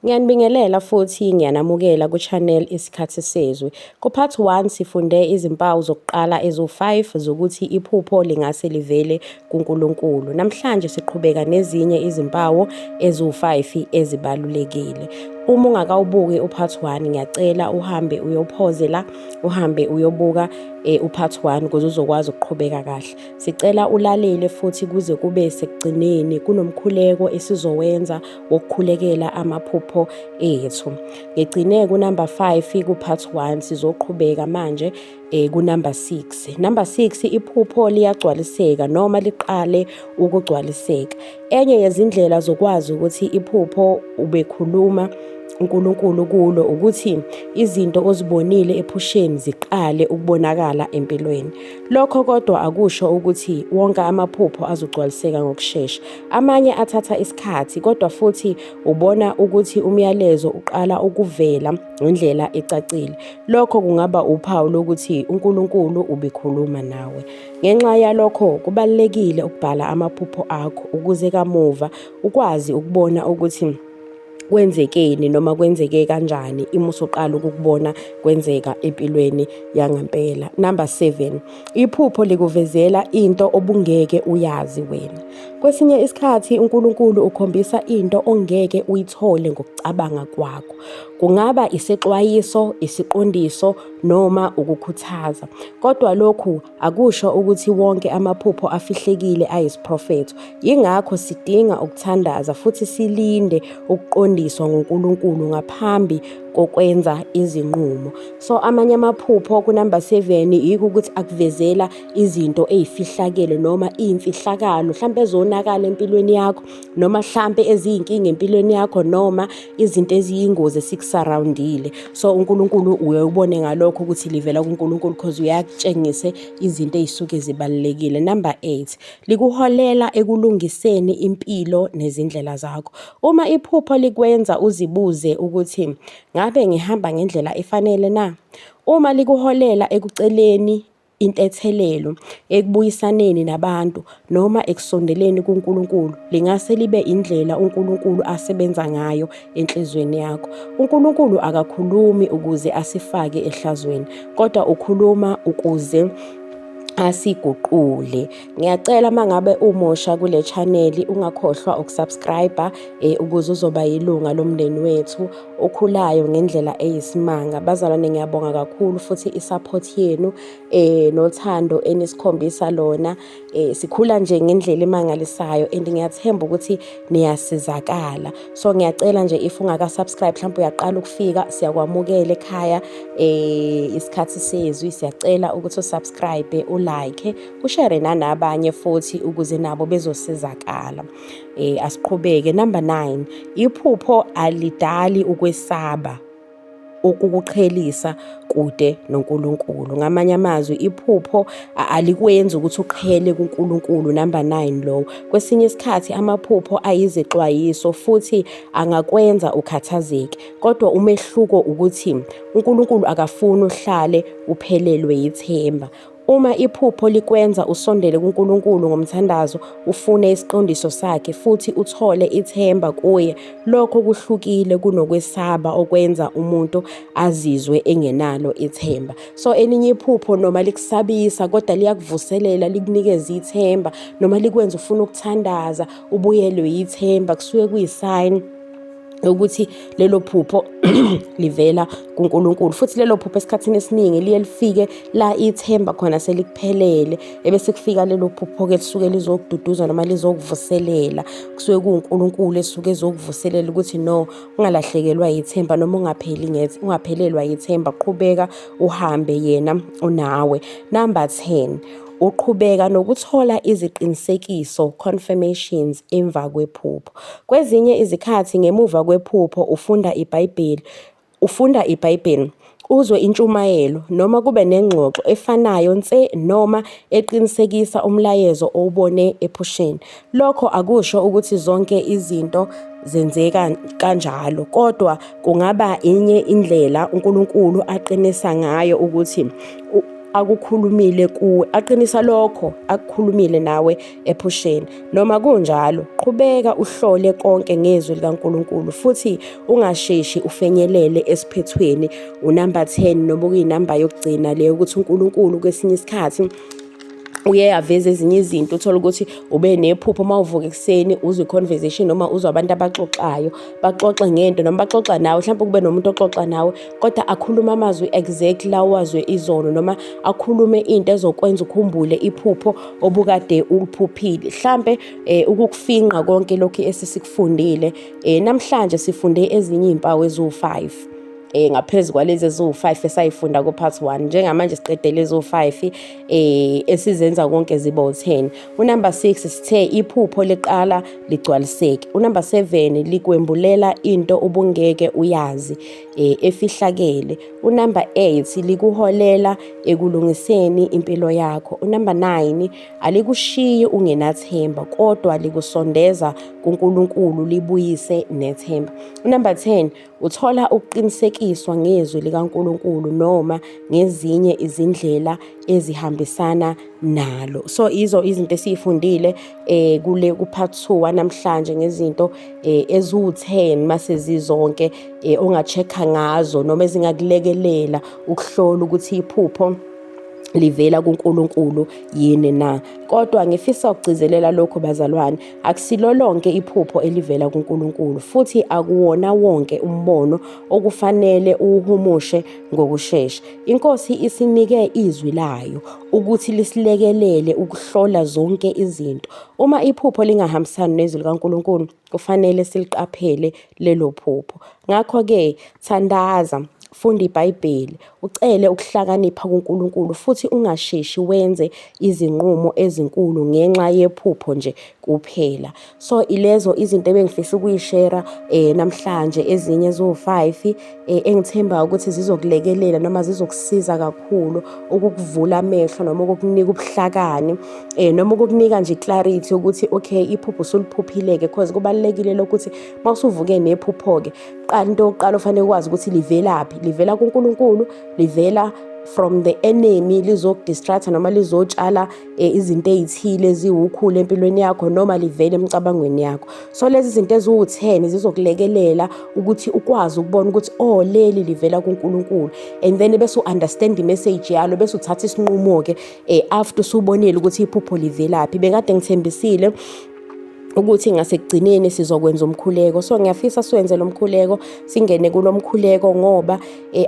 Ngiyanibingelela futhi ngiyanamukela ku-channel Isikhathi Sezwe. Ku-part 1 sifunde izimpawu zokuqala eziwu-5 zokuthi iphupho lingase livele kuNkulunkulu. Namhlanje siqhubeka nezinye izimpawu eziwu-5 ezibalulekile. Uma ungakawubuki u-part 1 ngiyacela uhambe uyophoze la, uhambe uyobuka u-part 1 ukuze uzokwazi ukuqhubeka kahle. Sicela ulalele futhi kuze kube sekugcineni kunomkhuleko esizowenza wokukhulekela amaphupho ethu. Ngigcine ku-number 5 ku-part 1 sizoqhubeka manje ku-number 6. Number 6, iphupho liyagcwaliseka noma liqale ukugcwaliseka. Enye yezindlela zokwazi ukuthi iphupho ubekhuluma uNkulunkulu kulo ukuthi izinto ozibonile ephusheni ziqale ukubonakala empilweni. Lokho kodwa akusho ukuthi wonke amaphupho azogcwaliseka ngokushesha. Amanye athatha isikhathi kodwa futhi ubona ukuthi umyalezo uqala ukuvela ngendlela ecacile. Lokho kungaba uphawu lokuthi uNkulunkulu ubekhuluma nawe. Ngenxa yalokho kubalulekile ukubhala amaphupho akho ukuze kamuva ukwazi ukubona ukuthi kwenzekeni noma kwenzeke kanjani uma usuqala ukubona kwenzeka empilweni yangempela. Number 7, iphupho likuvezela into obungeke uyazi wena. Kwesinye isikhathi uNkulunkulu ukhombisa into ongeke uyithole ngokucabanga kwakho. Kungaba isexwayiso, isiqondiso noma ukukhuthaza. Kodwa lokhu akusho ukuthi wonke amaphupho afihlekile ayisiprofetho. Yingakho sidinga ukuthandaza futhi silinde ukuqondiswa nguNkulunkulu ngaphambi kokwenza izinqumo. So amanye amaphupho ku-number 7 yiko ukuthi akuvezela izinto ezifihlakele noma imfihlakalo mhlambe ezonakala empilweni yakho noma mhlambe eziyinkinga empilweni yakho noma izinto eziyingozi esikusurroundile. So uNkulunkulu uyobone ngalokho ukuthi livela kuNkulunkulu because uyakutshengise izinto ezisuke zibalekile. Number 8, likuholela ekulungiseni impilo nezindlela zakho. Uma iphupho likwenza uzibuze ukuthi ngabe ngihamba ngendlela efanele na? Uma likuholela ekuceleni intethelelo, ekubuyisaneni nabantu noma ekusondeleni kuNkulunkulu, lingase libe indlela uNkulunkulu asebenza ngayo enhlizweni yakho. uNkulunkulu akakhulumi ukuze asifake ehlazweni, kodwa ukhuluma ukuze asiguqule. Ngiyacela mangabe umusha kule channel ungakhohlwa ukusubscribe ukuze uzoba yilunga lomndeni wethu okhulayo ngendlela eyisimanga. Bazalwane, ngiyabonga kakhulu futhi isupport yenu nothando enisikhombisa lona. Sikhula nje ngendlela emangalisayo and ngiyathemba ukuthi niyasizakala. So ngiyacela nje if ungaka subscribe mhlawumbe uyaqala ukufika, siyakwamukela ekhaya Isikhathi Sezwe. Siyacela ukuthi usubscribe, like, ushare nabanye futhi ukuze nabo bezosizakala. Asiqhubeke. Number 9, iphupho alidali ukwesaba ukukuqhelisa kude noNkulunkulu. Ngamanye amazwi iphupho alikwenzi ukuthi uqhele kuNkulunkulu. Number 9 lo. Kwesinye isikhathi amaphupho ayizexwayiso futhi angakwenza ukhathazeke. Kodwa umehluko ukuthi uNkulunkulu akafuni uhlale uphelelwe yithemba. Uma iphupho likwenza usondele kuNkulunkulu ngomthandazo, ufune isiqondiso sakhe futhi uthole ithemba kuye, lokho kuhlukile kunokwesaba okwenza umuntu azizwe engenalo ithemba. So elinye iphupho noma likusabisa kodwa liyakuvuselela, likunikeza ithemba, noma likwenza ufuna ukuthandaza ubuyelwe yithemba, kusuke kuyisign ukuthi lelo phupho livela kuNkulunkulu. Futhi lelo phupho esikhathini esiningi liye lifike la ithemba khona selikuphelele, ebese kufika lelo phupho ke lisuke lizokududuza noma lizokuvuselela. Kusuke kuNkulunkulu esuke ezokuvuselela ukuthi no, ungalahlekelwa yithemba noma ungaphelelwa yithemba, qhubeka uhambe, yena unawe. Number 10, uqhubeka nokuthola iziqinisekiso, confirmations, emva kwephupho. Kwezinye izikhathi ngemuva kwephupho ufunda iBhayibheli, uzwe intshumayelo noma kube nengxoxo efanayo noma eqinisekisa umlayezo owubone ephusheni. Lokho akusho ukuthi zonke izinto zenzeka kanjalo, kodwa kungaba enye indlela uNkulunkulu aqinisa ngayo ukuthi akukhulumile kuwe, aqinisa lokho akukhulumile nawe ephusheni. Noma kunjalo, qhubeka uhlole konke ngezwi likaNkulunkulu futhi ungasheshi ufenyelele esiphethweni unumber 10 noma kuyinamba yokugcina leyo ukuthi uNkulunkulu kwesinye isikhathi uye aveze ezinye izinto, uthola ukuthi ube nephupho mawuvuka ekseni uzwe conversation noma uzwe abantu abaxoxayo baxoxe ngento noma baxoxa nawe, mhlawumbe kube nomuntu oxoxa nawe kodwa akhuluma amazwi exactly lawo wazwe izono noma akhulume into ezokwenza ukhumbule iphupho obukade uliphuphile. Mhlambe ukukufinqa konke lokho esisikufundile, namhlanje sifunde ezinye izimpawu eziwu5 ngaphezu kwalezi eziwu5 esayifunda ku-part 1. Njengamanje siqedele eziwu5 esizenza konke zibe u10. Unumber 6 sithe iphupho liqala ligcwaliseke. Unumber 7 likwembulela into ubungeke uyazi efihlakele. Unumber 8 likuholela ekulungiseni impilo yakho. Unumber 9 alikushiyi ungenathemba kodwa likusondeza kuNkulunkulu libuyise nethemba. Unumber 10 uthola ukuqinisekiswa ngezwi likaNkulunkulu noma ngezinye izindlela ezihambisana nalo. So izo izinto esifundile kule ku-part 2 namhlanje ngezinto eziwu10 mase zizonke onga-check ngazo noma ezingakulekelela ukuhlola ukuthi iphupho livela kuNkulunkulu yini na. Kodwa ngifisa ukugcizelela lokho bazalwane, akusilo lonke iphupho elivela kuNkulunkulu futhi akuwona wonke umbono okufanele uhumushe ngokusheshsha. Inkosi isinike izwi layo ukuthi lisilekelele ukuhlola zonke izinto. Uma iphupho lingahambisani nezwi likaNkulunkulu kufanele siliqaphele lelo phupho. Ngakho-ke thandaza, funda iBhayibheli, ucele ukuhlakanipha kuNkulunkulu futhi ungasheshi wenze izinqumo ezinkulu ngenxa yephupho nje kuphela. So ilezo izinto ebengifisa ukuyishare namhlanje, ezinye eziwu5 engithemba ukuthi zizokulekelela noma zizokusiza kakhulu ukukuvula amehlo noma ukukunika ubuhlakani noma ukukunika nje clarity ukuthi okay iphupho usuliphuphile-ke, because kubalulekile lokuthi mawusuvuke nephupho-ke into yokuqala ufanele ukwazi ukuthi livelaphi. Livela kuNkulunkulu, livela from the enemy, lizokudistract noma lizotshala izinto ezithile eziwukhulu empilweni yakho noma livele emicabangweni yakho. So lezi zinto eziwu10 zizokulekelela ukuthi ukwazi ukubona ukuthi leli livela kuNkulunkulu, and then bese u-understand i-message yalo, bese uthatha isinqumo-ke after usubonile ukuthi iphupho livelaphi. Bekade ngithembisile ukuthi ngasekugcineni sizokwenza umkhuleko. So ngiyafisa siwenze lo mkhuleko, singene kulo mkhuleko ngoba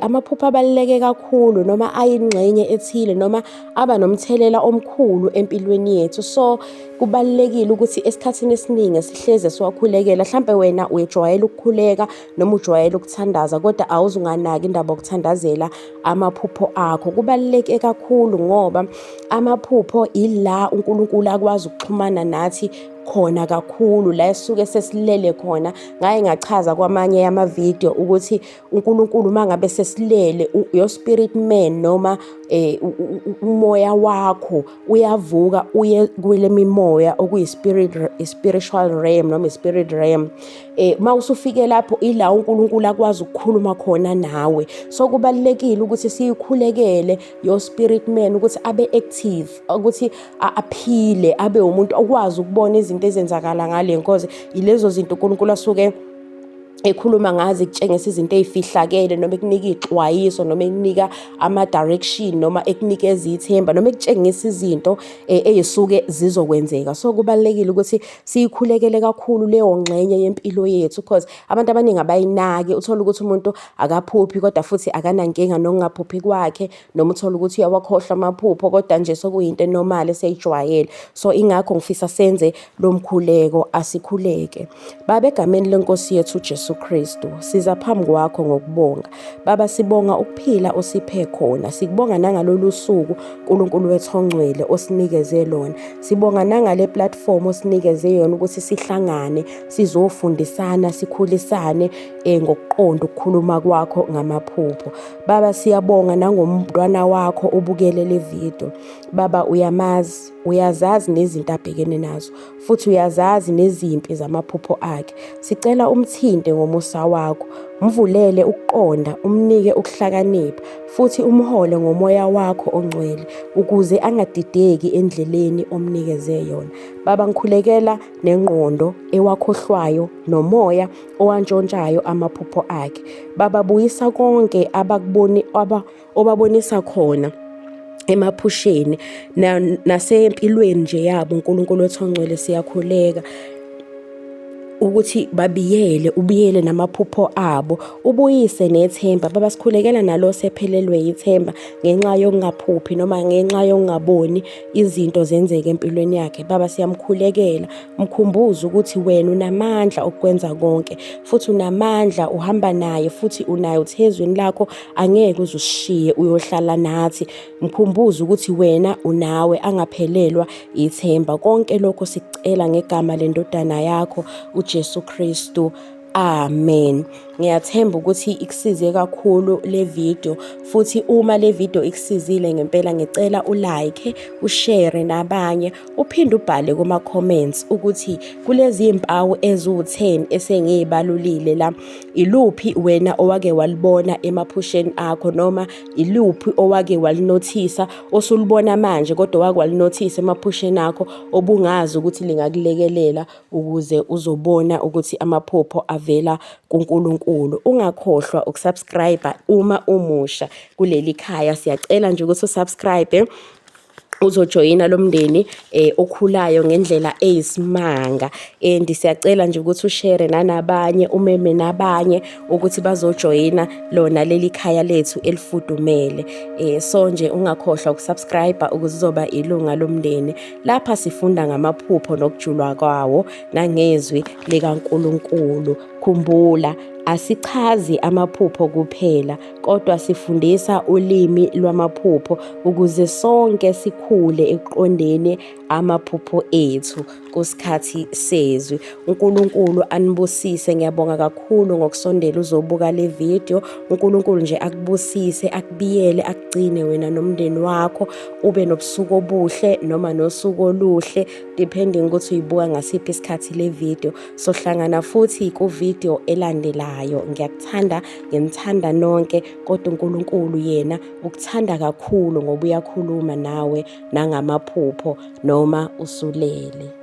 amaphupho abaluleke kakhulu noma ayingxenye ethile noma aba nomthelela omkhulu empilweni yethu. So kubalulekile ukuthi esikhathini esiningi sihleze siwakhulekela. Mhlambe wena uyejwayela ukukhuleka noma ujwayela ukuthandaza kodwa awuzunganaki indaba yokuthandazela amaphupho akho. Kubaluleke kakhulu ngoba amaphupho ila uNkulunkulu akwazi ukuxhumana nathi khona kakhulu, la esuke sesilele khona. Ngaye ngachaza kwamanye yamavidiyo ukuthi uNkulunkulu mangabe sesilele, your spirit man noma umoya wakho uyavuka uye kule mimoya spiritual realm noma spirit realm. Mawusufike lapho ila uNkulunkulu akwazi ukukhuluma khona nawe. So kubalulekile ukuthi siyikhulekele your spirit man ukuthi abe active, ukuthi aphile, abe umuntu okwazi ukubona izinto ezenzakala ngale nkosi. Ilezo zinto uNkulunkulu asuke ekhuluma ngazi, kutshengisa izinto ezifihlakele noma ekunika ixwayiso noma ekunika ama-direction noma ekunikeza ithemba noma ekutshengisa izinto ezisuke zizokwenzeka. So kubalulekile ukuthi siyikhulekele kakhulu leyo ngxenye yempilo yethu, because abantu abaningi abayinaki. Uthola ukuthi umuntu akaphuphi kodwa futhi akanankinga nokungaphuphi kwakhe, noma uthola ukuthi uyawakhohlwa amaphupho kodwa nje sokuyinto enormal eseyijwayele. So ingakho ngifisa senze lo mkhuleko, asikhuleke. Baba, egameni lenkosi yethu Jesu Kristu, siza phambi kwakho ngokubonga. Baba, sibonga ukuphila osiphe khona. Sikubonga nangalolu suku uNkulunkulu wethu ongcwele osinikeze lona. Sibonga nangale platform osinikeze yona ukuthi sihlangane sizofundisana, sikhulisane ngokuqonda ukukhuluma kwakho ngamaphupho. Baba, siyabonga nangomntwana wakho ubukele le video. Baba, uyamazi, uyazazi nezinto abhekene nazo futhi uyazazi nezimpi zamaphupho akhe. Sicela umthinte ngomusa wakho. Mvulele ukuqonda, umnike ukuhlakanipha, futhi umhole ngomoya wakho ongcwele, ukuze angadideki endleleni omnikeze yona. Baba, ngikhulekela nengqondo ewakhohlwayo nomoya owantshontshayo amaphupho akhe. Baba, buyisa konke obabonisa khona emaphusheni nasempilweni nje yabo. uNkulunkulu wethu ongcwele, siyakhuleka ukuthi ubiyele namaphupho abo, ubuyise nethemba. Baba, sikhulekela nalo sephelelwe yithemba ngenxa yokungaphuphi noma ngenxa yokungaboni izinto zenzeka empilweni yakhe. Baba, siyamkhulekela, mkhumbuze ukuthi wena unamandla okwenza konke, futhi unamandla, uhamba naye, futhi unayo uthezweni lakho, angeke uzushiye, uyohlala nathi. Mkhumbuze ukuthi wena unawe, angaphelelwa ithemba. Konke lokho sikucela ngegama lendodana yakho uJesu Kristu. Amen. Ngiyathemba ukuthi ikusize kakhulu le video, futhi uma le video ikusizile ngempela, ngicela ulike, ushare nabanye, uphinde ubhale kuma-comments ukuthi kulezi mpawu eziwu-10 esengiyibalulile la, iluphi wena owake walibona emaphusheni akho, noma iluphi owake walinothisa osulibona manje kodwa wake walinothisa emaphusheni akho obungazi ukuthi lingakulekelela ukuze uzobona ukuthi amaphupho avela kuNkulunkulu. Ungakhohlwa ukusubscribe uma umusha kuleli khaya. Siyacela nje ukuthi usubscribe, uzojoyina lo mndeni okhulayo ngendlela eyisimanga. And siyacela nje ukuthi ushare nanabanye, umeme nabanye ukuthi bazojoyina lona leli khaya lethu elifudumele. So nje ungakhohlwa ukusubscribe ukuze uzoba ilunga lomndeni. Lapha sifunda ngamaphupho nokujulwa kwawo nangezwi likaNkulunkulu. Khumbula, asichazi amaphupho kuphela, kodwa sifundisa ulimi lwamaphupho ukuze sonke sikhule ekuqondeni amaphupho ethu kusikhathi sezwi. uNkulunkulu anibusise. Ngiyabonga kakhulu ngokusondela uzobuka le video. uNkulunkulu nje akubusise, akubiyele, akugcine wena nomndeni wakho, ube nobusuku obuhle noma nosuku oluhle, depending ukuthi uyibuka ngasiphi isikhathi le video. Sohlangana futhi ku-video elandelayo. Ngiyakuthanda, ngimthanda nonke, kodwa uNkulunkulu yena ukuthanda kakhulu ngoba uyakhuluma nawe nangamaphupho noma usulele.